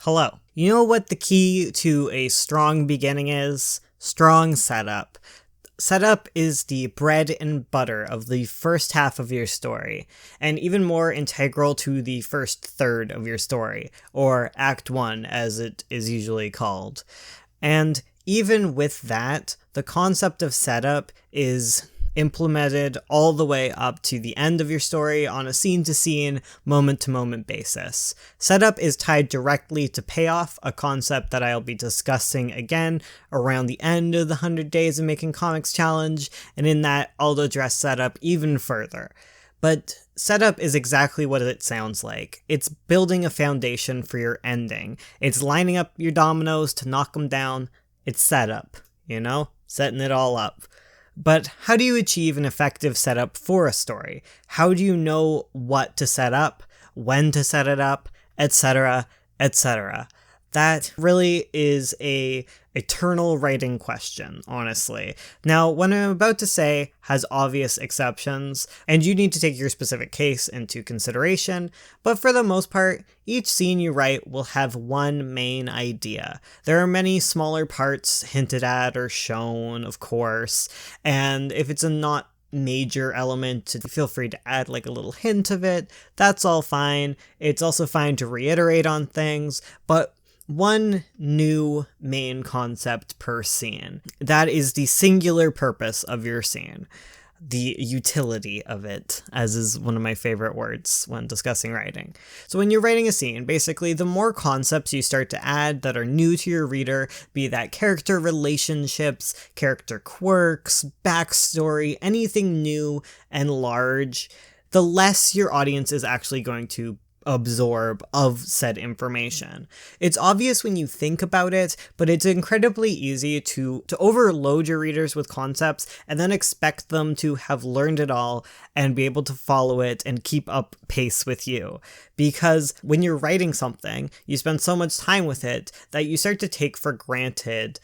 Hello. You know what the key to a strong beginning is? Strong setup. Setup is the bread and butter of the first half of your story, and even more integral to the first third of your story, or Act 1 as it is usually called. And even with that, the concept of setup is implemented all the way up to the end of your story on a scene-to-scene, moment-to-moment basis. Setup is tied directly to payoff, a concept that I'll be discussing again around the end of the 100 Days of Making Comics Challenge, and in that I'll address setup even further. But setup is exactly what it sounds like. It's building a foundation for your ending. It's lining up your dominoes to knock them down. It's setup, setting it all up. But how do you achieve an effective setup for a story? How do you know what to set up, when to set it up, etc., etc.? That really is a eternal writing question, honestly. Now, what I'm about to say has obvious exceptions, and you need to take your specific case into consideration, but for the most part, each scene you write will have one main idea. There are many smaller parts hinted at or shown, of course, and if it's a not major element, feel free to add like a little hint of it. That's all fine. It's also fine to reiterate on things, but one new main concept per scene. That is the singular purpose of your scene. The utility of it, as is one of my favorite words when discussing writing. So when you're writing a scene, basically the more concepts you start to add that are new to your reader, be that character relationships, character quirks, backstory, anything new and large, the less your audience is actually going to absorb of said information. It's obvious when you think about it, but it's incredibly easy to overload your readers with concepts and then expect them to have learned it all and be able to follow it and keep up pace with you. Because when you're writing something, you spend so much time with it that you start to take for granted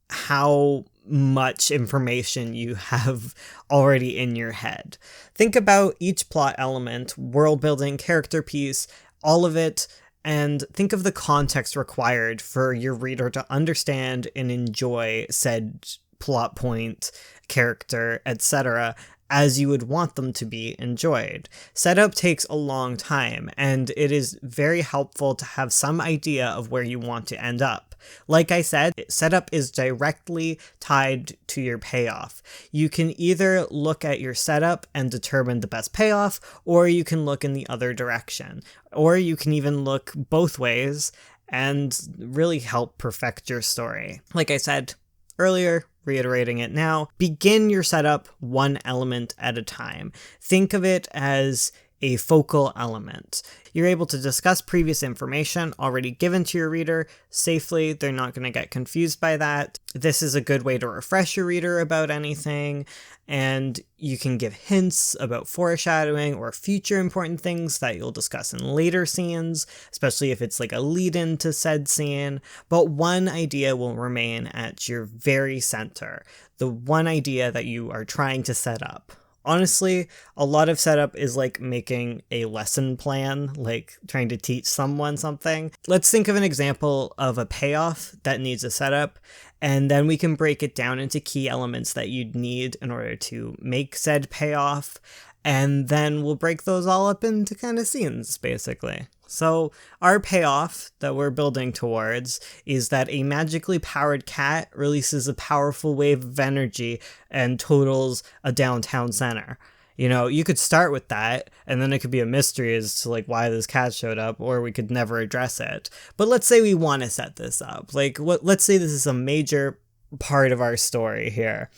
how much information you have already in your head. Think about each plot element, world building, character piece, all of it, and think of the context required for your reader to understand and enjoy said plot point, character, etc., as you would want them to be enjoyed. Setup takes a long time, and it is very helpful to have some idea of where you want to end up. Like I said, setup is directly tied to your payoff. You can either look at your setup and determine the best payoff, or you can look in the other direction. Or you can even look both ways and really help perfect your story. Like I said earlier, reiterating it now, begin your setup one element at a time. Think of it as a focal element. You're able to discuss previous information already given to your reader safely. They're not going to get confused by that. This is a good way to refresh your reader about anything, and you can give hints about foreshadowing or future important things that you'll discuss in later scenes, especially if it's like a lead-in to said scene, but one idea will remain at your very center, the one idea that you are trying to set up. Honestly, a lot of setup is like making a lesson plan, like trying to teach someone something. Let's think of an example of a payoff that needs a setup, and then we can break it down into key elements that you'd need in order to make said payoff, and then we'll break those all up into kind of scenes, basically. So our payoff that we're building towards is that a magically powered cat releases a powerful wave of energy and totals a downtown center. You could start with that, and then it could be a mystery as to like why this cat showed up, or we could never address it. But let's say we want to set this up. Let's say this is a major part of our story here.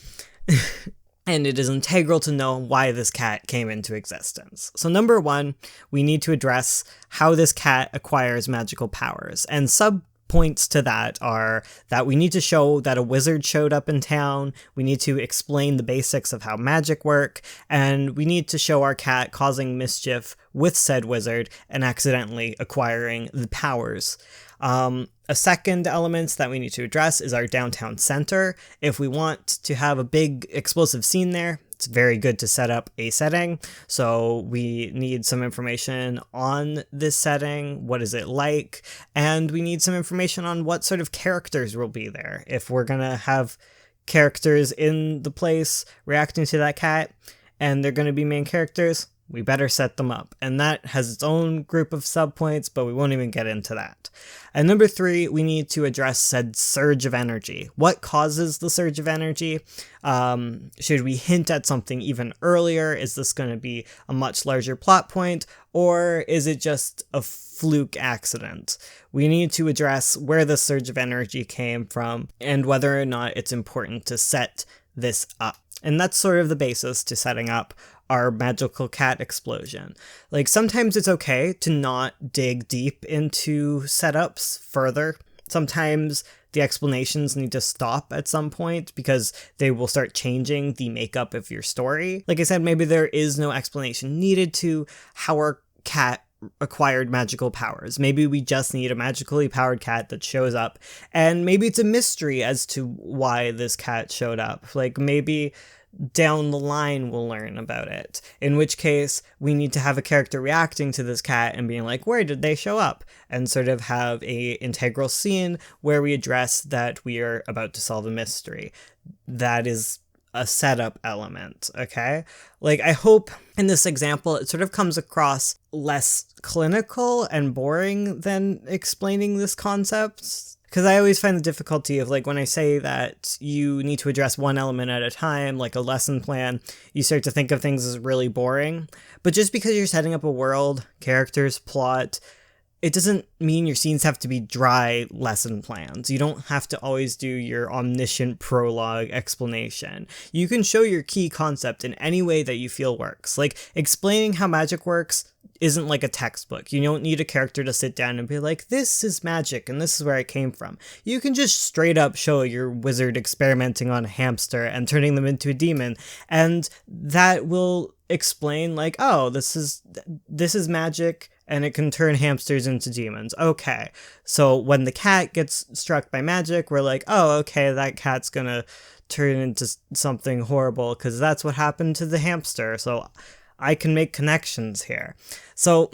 And it is integral to know why this cat came into existence. So number one, we need to address how this cat acquires magical powers. And sub-points to that are that we need to show that a wizard showed up in town, we need to explain the basics of how magic work, and we need to show our cat causing mischief with said wizard and accidentally acquiring the powers. A second element that we need to address is our downtown center. If we want to have a big explosive scene there, it's very good to set up a setting. So we need some information on this setting. What is it like? And we need some information on what sort of characters will be there. If we're going to have characters in the place reacting to that cat and they're going to be main characters, we better set them up. And that has its own group of subpoints, but we won't even get into that. And number 3, we need to address said surge of energy. What causes the surge of energy? Should we hint at something even earlier? Is this going to be a much larger plot point? Or is it just a fluke accident? We need to address where the surge of energy came from and whether or not it's important to set this up. And that's sort of the basis to setting up our magical cat explosion. Like, sometimes it's okay to not dig deep into setups further. Sometimes the explanations need to stop at some point because they will start changing the makeup of your story. Like I said, maybe there is no explanation needed to how our cat acquired magical powers. Maybe we just need a magically powered cat that shows up, and maybe it's a mystery as to why this cat showed up. Like, maybe down the line we'll learn about it, in which case we need to have a character reacting to this cat and being like, where did they show up? And sort of have a integral scene where we address that we are about to solve a mystery. That is a setup element, okay? Like, I hope in this example it sort of comes across less clinical and boring than explaining this concept. Because I always find the difficulty of, like, when I say that you need to address one element at a time, like a lesson plan, you start to think of things as really boring. But just because you're setting up a world, characters, plot, it doesn't mean your scenes have to be dry lesson plans. You don't have to always do your omniscient prologue explanation. You can show your key concept in any way that you feel works. Like, explaining how magic works isn't like a textbook. You don't need a character to sit down and be like, this is magic and this is where it came from. You can just straight up show your wizard experimenting on a hamster and turning them into a demon, and that will explain, like, oh, this is magic and it can turn hamsters into demons. Okay. So when the cat gets struck by magic, we're like, oh, okay, that cat's gonna turn into something horrible because that's what happened to the hamster. So I can make connections here. So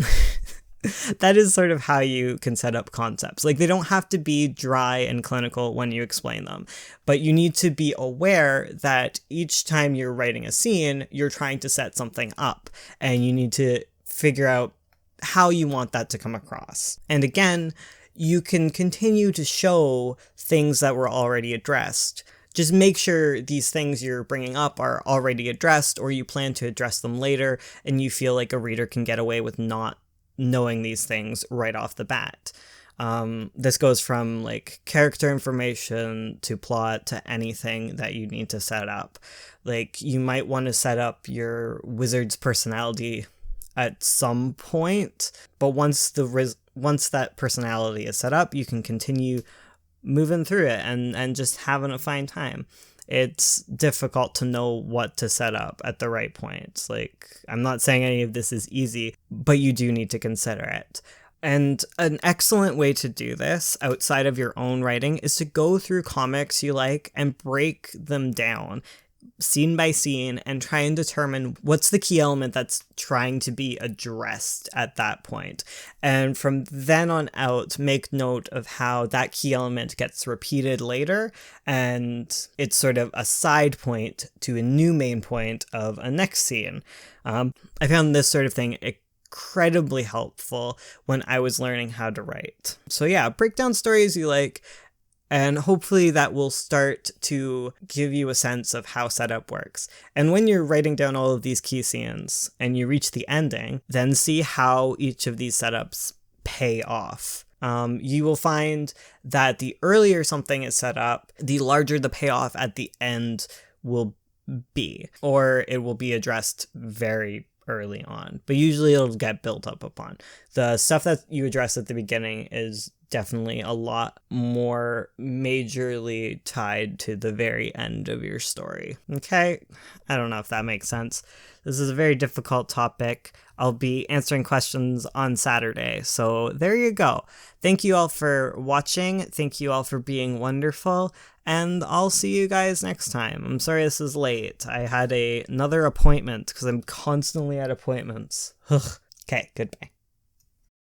that is sort of how you can set up concepts. Like, they don't have to be dry and clinical when you explain them, but you need to be aware that each time you're writing a scene, you're trying to set something up, and you need to figure out how you want that to come across. And again, you can continue to show things that were already addressed. Just make sure these things you're bringing up are already addressed, or you plan to address them later, and you feel like a reader can get away with not knowing these things right off the bat. This goes from, like, character information to plot to anything that you need to set up. Like, you might want to set up your wizard's personality at some point, but once that personality is set up, you can continue moving through it and just having a fine time. It's difficult to know what to set up at the right points. Like, I'm not saying any of this is easy, but you do need to consider it. And an excellent way to do this outside of your own writing is to go through comics you like and break them down scene by scene and try and determine what's the key element that's trying to be addressed at that point. And from then on out, make note of how that key element gets repeated later, and it's sort of a side point to a new main point of a next scene. I found this sort of thing incredibly helpful when I was learning how to write. So yeah, break down stories you like, and hopefully that will start to give you a sense of how setup works. And when you're writing down all of these key scenes and you reach the ending, then see how each of these setups pay off. You will find that the earlier something is set up, the larger the payoff at the end will be, or it will be addressed very early on, but usually it'll get built up upon. The stuff that you address at the beginning is definitely a lot more majorly tied to the very end of your story. Okay? I don't know if that makes sense. This is a very difficult topic. I'll be answering questions on Saturday, so there you go. Thank you all for watching. Thank you all for being wonderful, and I'll see you guys next time. I'm sorry this is late. I had another appointment because I'm constantly at appointments. Okay, goodbye.